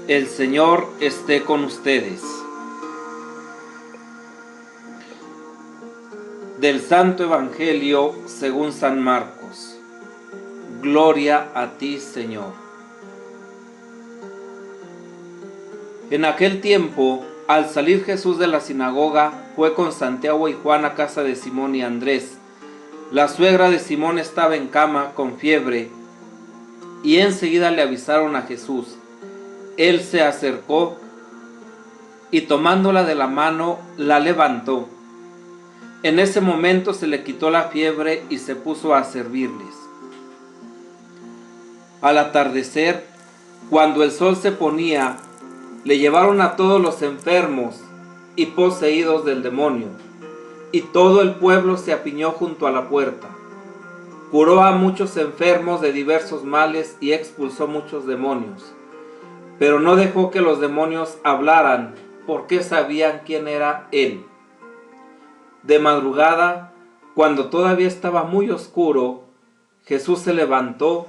El Señor esté con ustedes. Del Santo Evangelio según San Marcos. Gloria a ti, Señor. En aquel tiempo, al salir Jesús de la sinagoga, fue con Santiago y Juan a casa de Simón y Andrés. La suegra de Simón estaba en cama con fiebre, y enseguida le avisaron a Jesús. Él se acercó y tomándola de la mano, la levantó. En ese momento se le quitó la fiebre y se puso a servirles. Al atardecer, cuando el sol se ponía, le llevaron a todos los enfermos y poseídos del demonio, y todo el pueblo se apiñó junto a la puerta. Curó a muchos enfermos de diversos males y expulsó muchos demonios. Pero no dejó que los demonios hablaran, porque sabían quién era él. De madrugada, cuando todavía estaba muy oscuro, Jesús se levantó,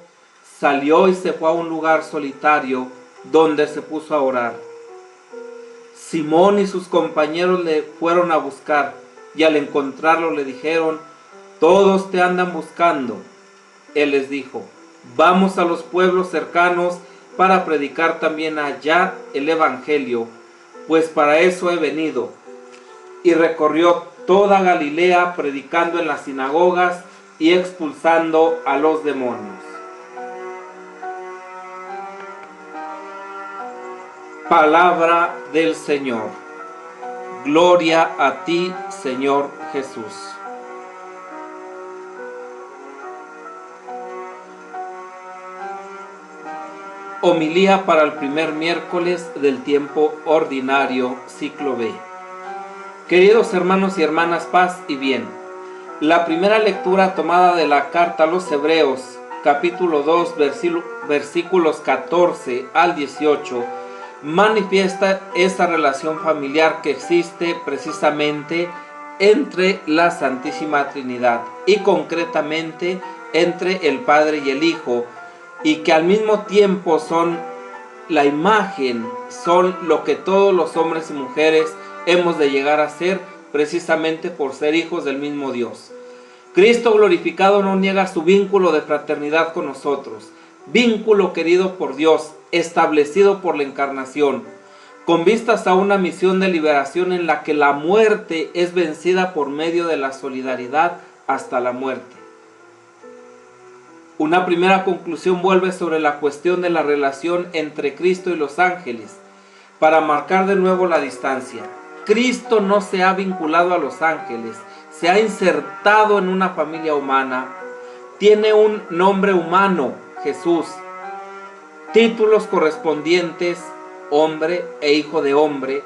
salió y se fue a un lugar solitario, donde se puso a orar. Simón y sus compañeros le fueron a buscar, y al encontrarlo le dijeron: «Todos te andan buscando». Él les dijo: «Vamos a los pueblos cercanos para predicar también allá el Evangelio, pues para eso he venido». Y recorrió toda Galilea, predicando en las sinagogas y expulsando a los demonios. Palabra del Señor. Gloria a ti, Señor Jesús. Homilía para el primer miércoles del tiempo ordinario, ciclo B. Queridos hermanos y hermanas, paz y bien. La primera lectura tomada de la carta a los Hebreos, capítulo 2, versículos 14 al 18, manifiesta esta relación familiar que existe precisamente entre la Santísima Trinidad y concretamente entre el Padre y el Hijo, y que al mismo tiempo son la imagen, son lo que todos los hombres y mujeres hemos de llegar a ser precisamente por ser hijos del mismo Dios. Cristo glorificado no niega su vínculo de fraternidad con nosotros, vínculo querido por Dios, establecido por la encarnación, con vistas a una misión de liberación en la que la muerte es vencida por medio de la solidaridad hasta la muerte. Una primera conclusión vuelve sobre la cuestión de la relación entre Cristo y los ángeles, para marcar de nuevo la distancia. Cristo no se ha vinculado a los ángeles, se ha insertado en una familia humana, tiene un nombre humano, Jesús, títulos correspondientes, hombre e hijo de hombre,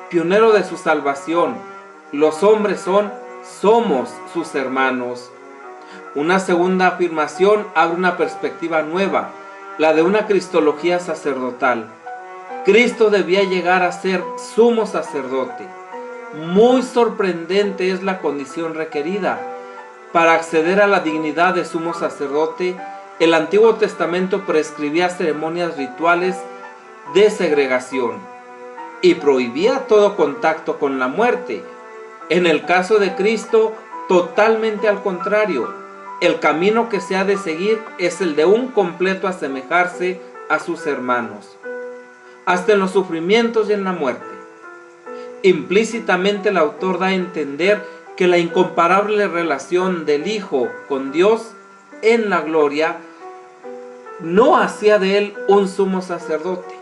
pionero de su salvación. Los hombres somos sus hermanos. Una segunda afirmación abre una perspectiva nueva, la de una cristología sacerdotal. Cristo debía llegar a ser sumo sacerdote. Muy sorprendente es la condición requerida. Para acceder a la dignidad de sumo sacerdote, el Antiguo Testamento prescribía ceremonias rituales de segregación y prohibía todo contacto con la muerte. En el caso de Cristo, totalmente al contrario. El camino que se ha de seguir es el de un completo asemejarse a sus hermanos, hasta en los sufrimientos y en la muerte. Implícitamente el autor da a entender que la incomparable relación del Hijo con Dios en la gloria no hacía de él un sumo sacerdote.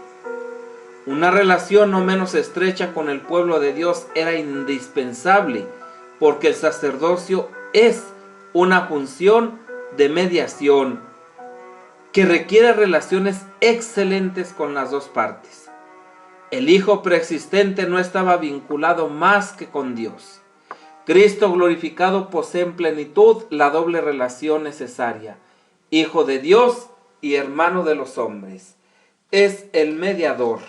Una relación no menos estrecha con el pueblo de Dios era indispensable, porque el sacerdocio es una función de mediación que requiere relaciones excelentes con las dos partes. El Hijo preexistente no estaba vinculado más que con Dios. Cristo glorificado posee en plenitud la doble relación necesaria: Hijo de Dios y hermano de los hombres. Es el mediador.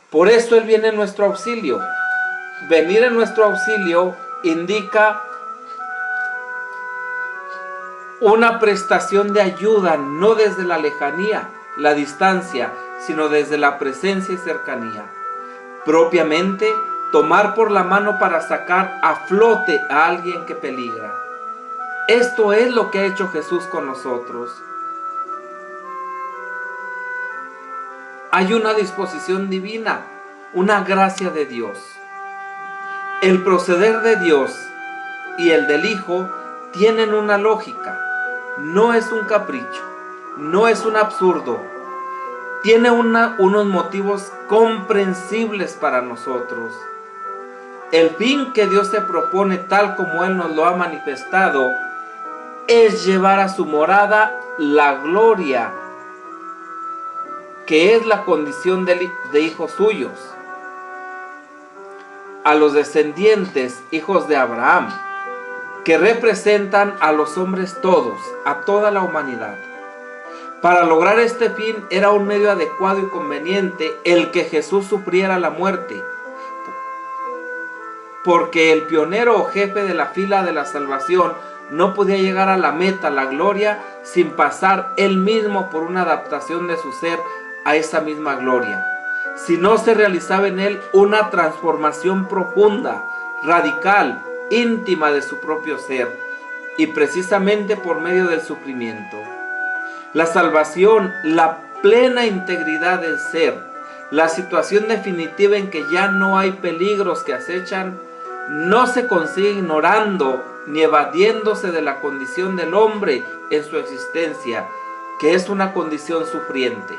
Por eso Él viene en nuestro auxilio. Venir en nuestro auxilio indica una prestación de ayuda, no desde la lejanía, la distancia, sino desde la presencia y cercanía. Propiamente, tomar por la mano para sacar a flote a alguien que peligra. Esto es lo que ha hecho Jesús con nosotros. Hay una disposición divina, una gracia de Dios. El proceder de Dios y el del Hijo tienen una lógica. No es un capricho, no es un absurdo. Tiene unos motivos comprensibles para nosotros. El fin que Dios se propone, tal como Él nos lo ha manifestado, es llevar a su morada la gloria, que es la condición de hijos suyos, a los descendientes, hijos de Abraham, que representan a los hombres todos, a toda la humanidad. Para lograr este fin era un medio adecuado y conveniente el que Jesús sufriera la muerte, porque el pionero o jefe de la fila de la salvación no podía llegar a la meta, la gloria, sin pasar él mismo por una adaptación de su ser a esa misma gloria. Si no se realizaba en él una transformación profunda, radical, íntima de su propio ser, y precisamente por medio del sufrimiento. La salvación, la plena integridad del ser, la situación definitiva en que ya no hay peligros que acechan, no se consigue ignorando ni evadiéndose de la condición del hombre en su existencia, que es una condición sufriente.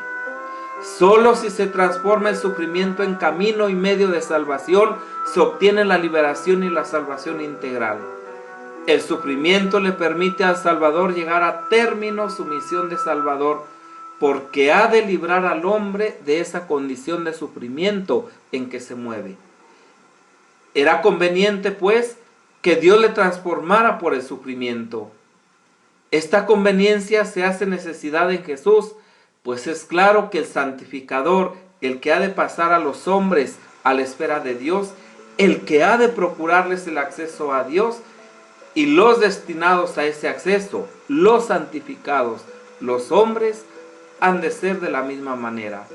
Solo si se transforma el sufrimiento en camino y medio de salvación, se obtiene la liberación y la salvación integral. El sufrimiento le permite al Salvador llegar a término su misión de Salvador, porque ha de librar al hombre de esa condición de sufrimiento en que se mueve. Era conveniente, pues, que Dios le transformara por el sufrimiento. Esta conveniencia se hace necesidad en Jesús, pues es claro que el santificador, el que ha de pasar a los hombres a la esfera de Dios, el que ha de procurarles el acceso a Dios, y los destinados a ese acceso, los santificados, los hombres, han de ser de la misma manera.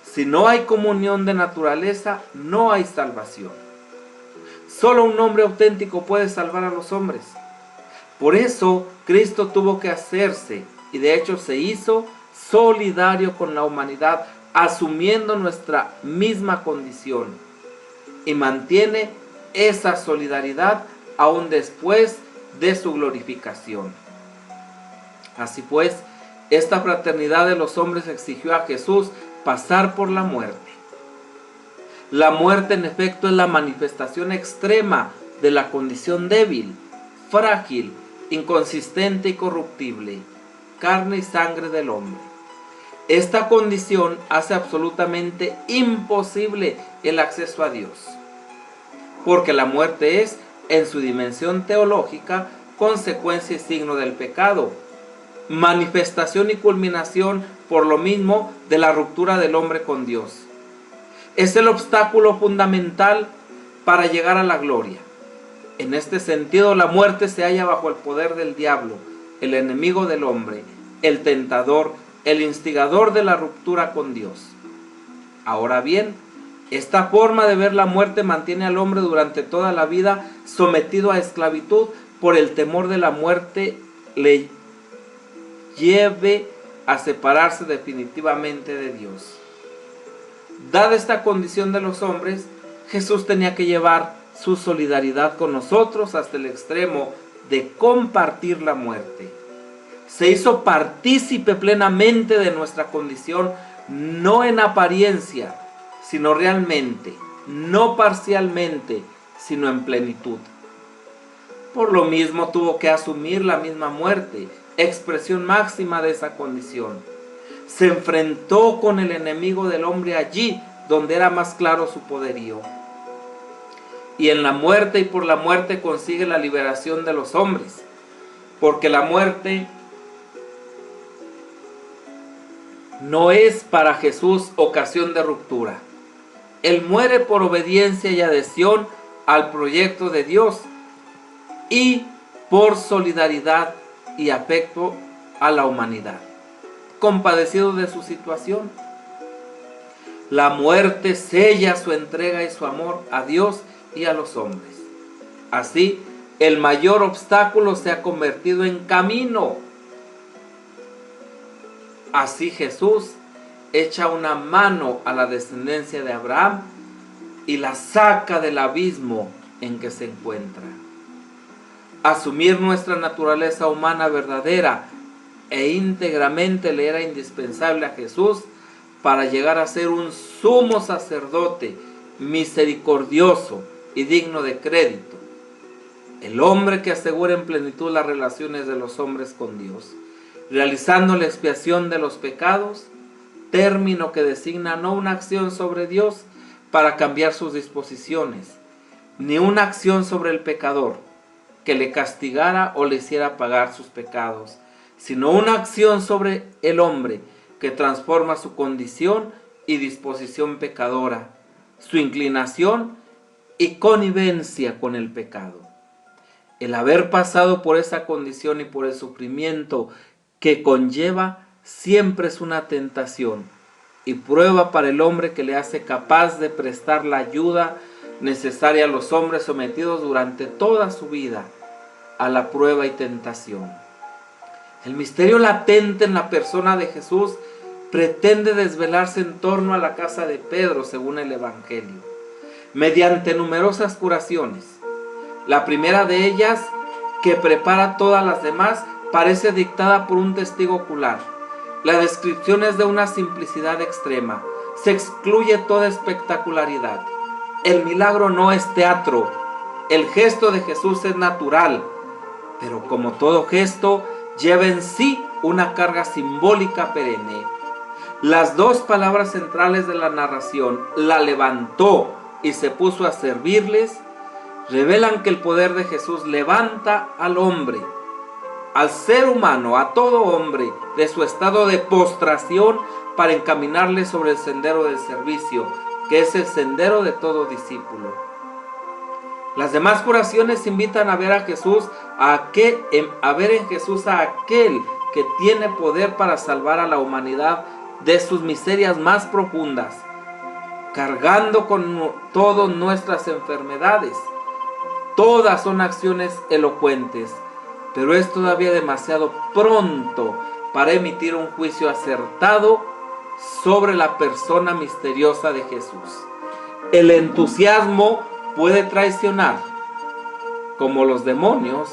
Si no hay comunión de naturaleza, no hay salvación. Solo un hombre auténtico puede salvar a los hombres. Por eso, Cristo tuvo que hacerse, y de hecho se hizo, solidario con la humanidad, asumiendo nuestra misma condición. Y mantiene esa solidaridad aún después de su glorificación. Así pues, esta fraternidad de los hombres exigió a Jesús pasar por la muerte. La muerte, en efecto, es la manifestación extrema de la condición débil, frágil, inconsistente y corruptible, carne y sangre del hombre. Esta condición hace absolutamente imposible el acceso a Dios, porque la muerte es, en su dimensión teológica, consecuencia y signo del pecado, manifestación y culminación, por lo mismo, de la ruptura del hombre con Dios. Es el obstáculo fundamental para llegar a la gloria. En este sentido, la muerte se halla bajo el poder del diablo, el enemigo del hombre, el tentador, el instigador de la ruptura con Dios. Ahora bien, esta forma de ver la muerte mantiene al hombre durante toda la vida sometido a esclavitud, por el temor de la muerte le lleve a separarse definitivamente de Dios. Dada esta condición de los hombres, Jesús tenía que llevar su solidaridad con nosotros hasta el extremo de compartir la muerte. Se hizo partícipe plenamente de nuestra condición, no en apariencia, sino realmente, no parcialmente, sino en plenitud. Por lo mismo tuvo que asumir la misma muerte, expresión máxima de esa condición. Se enfrentó con el enemigo del hombre allí donde era más claro su poderío. Y en la muerte y por la muerte consigue la liberación de los hombres, porque la muerte no es para Jesús ocasión de ruptura. Él muere por obediencia y adhesión al proyecto de Dios y por solidaridad y afecto a la humanidad. compadecido de su situación. La muerte sella su entrega y su amor a Dios y a los hombres. Así, el mayor obstáculo se ha convertido en camino. Así Jesús echa una mano a la descendencia de Abraham y la saca del abismo en que se encuentra. Asumir nuestra naturaleza humana verdadera e íntegramente le era indispensable a Jesús para llegar a ser un sumo sacerdote misericordioso y digno de crédito. El hombre que asegura en plenitud las relaciones de los hombres con Dios, realizando la expiación de los pecados, término que designa no una acción sobre Dios para cambiar sus disposiciones, ni una acción sobre el pecador que le castigara o le hiciera pagar sus pecados, sino una acción sobre el hombre que transforma su condición y disposición pecadora, su inclinación y connivencia con el pecado. El haber pasado por esa condición y por el sufrimiento que conlleva siempre es una tentación y prueba para el hombre que le hace capaz de prestar la ayuda necesaria a los hombres sometidos durante toda su vida a la prueba y tentación. El misterio latente en la persona de Jesús pretende desvelarse en torno a la casa de Pedro, según el Evangelio, mediante numerosas curaciones. La primera de ellas, que prepara todas las demás, parece dictada por un testigo ocular. La descripción es de una simplicidad extrema. Se excluye toda espectacularidad. El milagro no es teatro. El gesto de Jesús es natural, pero como todo gesto, lleva en sí una carga simbólica perenne. Las dos palabras centrales de la narración, la levantó y se puso a servirles, revelan que el poder de Jesús levanta al hombre, al ser humano, a todo hombre, de su estado de postración para encaminarle sobre el sendero del servicio, que es el sendero de todo discípulo. Las demás curaciones invitan a ver a Jesús, a ver en Jesús a aquel que tiene poder para salvar a la humanidad de sus miserias más profundas, cargando con todas nuestras enfermedades. Todas son acciones elocuentes, pero es todavía demasiado pronto para emitir un juicio acertado sobre la persona misteriosa de Jesús. El entusiasmo puede traicionar. Como los demonios,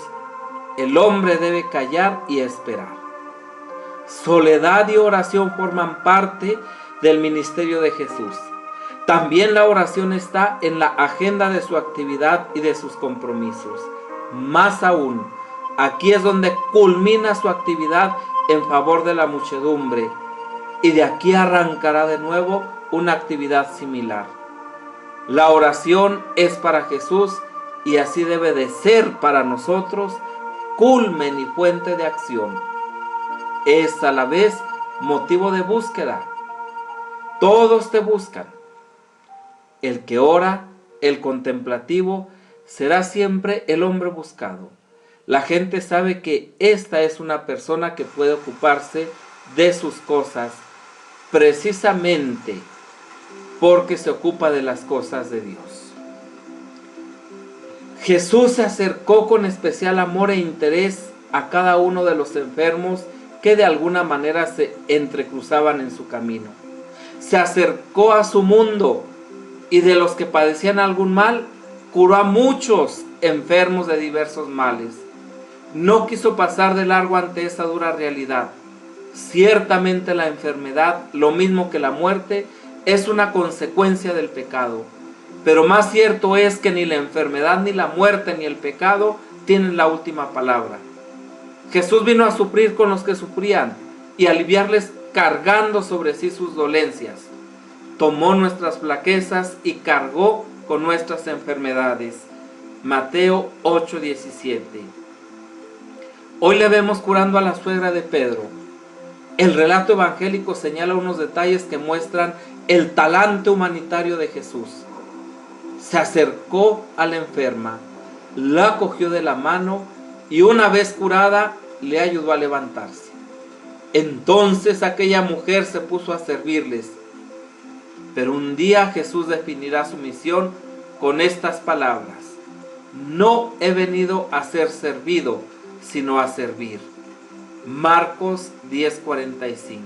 el hombre debe callar y esperar. Soledad y oración forman parte del ministerio de Jesús. También la oración está en la agenda de su actividad y de sus compromisos. Más aún, aquí es donde culmina su actividad en favor de la muchedumbre, y de aquí arrancará de nuevo una actividad similar. La oración es para Jesús, y así debe de ser para nosotros, culmen y fuente de acción. Es a la vez motivo de búsqueda. Todos te buscan. El que ora, el contemplativo, será siempre el hombre buscado. La gente sabe que esta es una persona que puede ocuparse de sus cosas, precisamente porque se ocupa de las cosas de Dios. Jesús se acercó con especial amor e interés a cada uno de los enfermos que de alguna manera se entrecruzaban en su camino. Se acercó a su mundo, y de los que padecían algún mal, curó a muchos enfermos de diversos males. No quiso pasar de largo ante esa dura realidad. Ciertamente la enfermedad, lo mismo que la muerte, es una consecuencia del pecado. Pero más cierto es que ni la enfermedad, ni la muerte, ni el pecado tienen la última palabra. Jesús vino a sufrir con los que sufrían y aliviarles cargando sobre sí sus dolencias. Tomó nuestras flaquezas y cargó con nuestras enfermedades. Mateo 8:17. Hoy le vemos curando a la suegra de Pedro. El relato evangélico señala unos detalles que muestran el talante humanitario de Jesús. Se acercó a la enferma, la cogió de la mano y una vez curada le ayudó a levantarse. Entonces aquella mujer se puso a servirles. Pero un día Jesús definirá su misión con estas palabras: no he venido a ser servido, sino a servir. Marcos 10:45.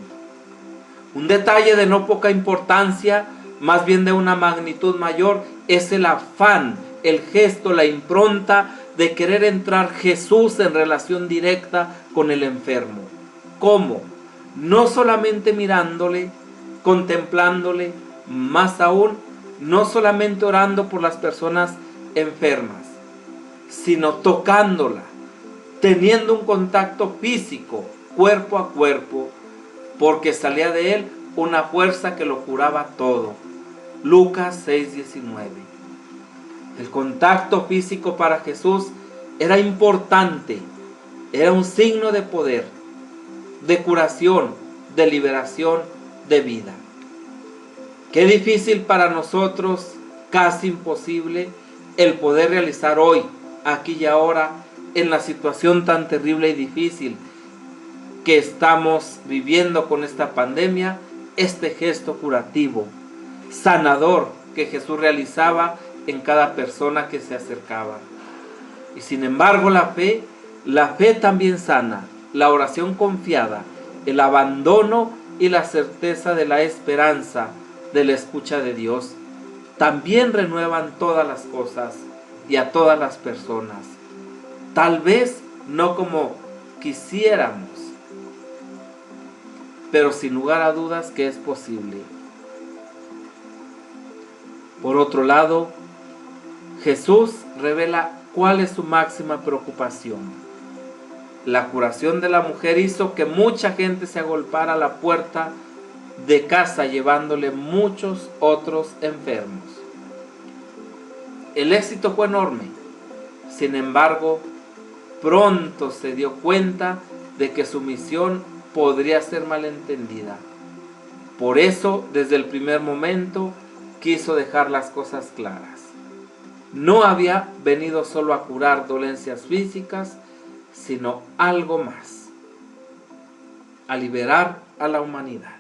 Un detalle de no poca importancia, más bien de una magnitud mayor, es el afán, el gesto, la impronta de querer entrar Jesús en relación directa con el enfermo. ¿Cómo? No solamente mirándole, contemplándole, más aún, no solamente orando por las personas enfermas, sino tocándola, teniendo un contacto físico, cuerpo a cuerpo, porque salía de él una fuerza que lo curaba todo. Lucas 6:19. El contacto físico para Jesús era importante, era un signo de poder, de curación, de liberación, de vida. Qué difícil para nosotros, casi imposible, el poder realizar hoy, aquí y ahora, en la situación tan terrible y difícil que estamos viviendo con esta pandemia, este gesto curativo, sanador que Jesús realizaba en cada persona que se acercaba. Y sin embargo la fe también sana, la oración confiada, el abandono y la certeza de la esperanza, de la escucha de Dios, también renuevan todas las cosas y a todas las personas. Tal vez no como quisiéramos, pero sin lugar a dudas que es posible. Por otro lado, Jesús revela cuál es su máxima preocupación. La curación de la mujer hizo que mucha gente se agolpara a la puerta de casa llevándole muchos otros enfermos. El éxito fue enorme. Sin embargo, pronto se dio cuenta de que su misión podría ser malentendida. Por eso, desde el primer momento, quiso dejar las cosas claras. No había venido solo a curar dolencias físicas, sino algo más: a liberar a la humanidad.